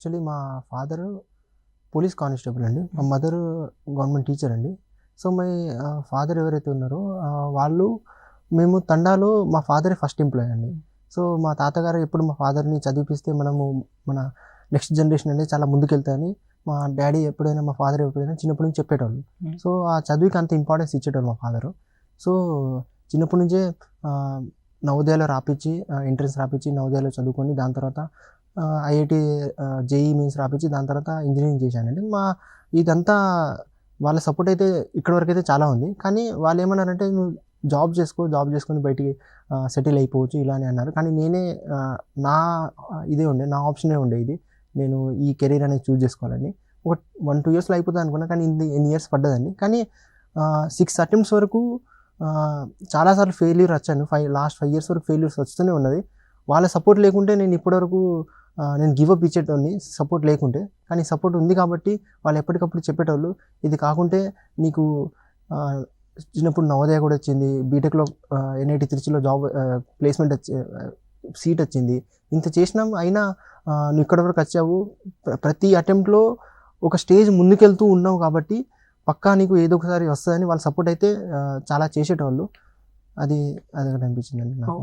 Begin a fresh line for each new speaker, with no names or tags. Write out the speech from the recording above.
Actually మా father police constable అండి. మా మదరు గవర్నమెంట్ టీచర్ అండి. సో, మై ఫాదర్ ఎవరైతే ఉన్నారో వాళ్ళు మేము తండాలో మా ఫాదరే ఫస్ట్ ఎంప్లాయీ అండి. సో, మా తాతగారు ఎప్పుడు మా ఫాదర్‌ని చదివిపిస్తే మన నెక్స్ట్ జనరేషన్ అనేది చాలా ముందుకెళ్తాయని మా డ్యాడీ ఎప్పుడైనా మా ఫాదర్ ఎప్పుడైనా చిన్నప్పటి నుంచి చెప్పేటోళ్ళు. సో, ఆ చదువుకి అంత ఇంపార్టెన్స్ ఇచ్చేటోళ్ళు మా ఫాదరు. సో, చిన్నప్పటి నుంచే నవోదయలో రాపిచ్చి ఎంట్రన్స్ రాపిచ్చి నవోదయలో చదువుకొని దాని తర్వాత ఐఐటీ జేఈఈ మెయిన్స్ రాపిచ్చి దాని తర్వాత ఇంజినీరింగ్ చేశానండి. ఇదంతా వాళ్ళ సపోర్ట్ అయితే ఇక్కడి వరకైతే చాలా ఉంది. కానీ వాళ్ళేమన్నారంటే "నువ్వు జాబ్ చేసుకొని బయటికి సెటిల్ అయిపోవచ్చు" ఇలా అని అన్నారు. కానీ నేనే నా ఇదే ఉండే, నా ఆప్షనే ఉండే ఇది. నేను ఈ కెరీర్ అనేది చూజ్ చేసుకోవాలని. ఒక 1-2 ఇయర్స్‌లో అయిపోతది అనుకున్నా. కానీ ఎన్ని ఇయర్స్ పడ్డదండి. కానీ 6 అటెంప్ట్స్ వరకు చాలా సార్లు ఫెయిల్యూర్ వచ్చాను. లాస్ట్ 5 ఇయర్స్ వరకు ఫెయిల్యూర్స్ వస్తూనే ఉన్నది. వాళ్ళ సపోర్ట్ లేకుంటే నేను ఇప్పటివరకు నేను గివ్ అప్ ఇచ్చేటోడిని సపోర్ట్ లేకుంటే. కానీ సపోర్ట్ ఉంది కాబట్టి వాళ్ళు ఎప్పటికప్పుడు చెప్పేటోళ్ళు, "ఇది కాకుంటే నీకు చిన్నప్పుడు నవోదయ కూడా వచ్చింది. బీటెక్‌లో ఎన్ఐటీ తిరుచిలో జాబ్ ప్లేస్‌మెంట్ సీట్ వచ్చింది. ఇంత చేసినాం అయినా నువ్వు ఇక్కడి వరకు వచ్చావు. ప్రతి అటెంప్ట్‌లో ఒక స్టేజ్ ముందుకెళ్తూ ఉన్నావు కాబట్టి పక్కా నీకు ఏదో ఒకసారి వస్తదని" వాళ్ళ సపోర్ట్ అయితే చాలా చేసేటోళ్ళు. అది ఒకటి అనిపించిందండి నాకు.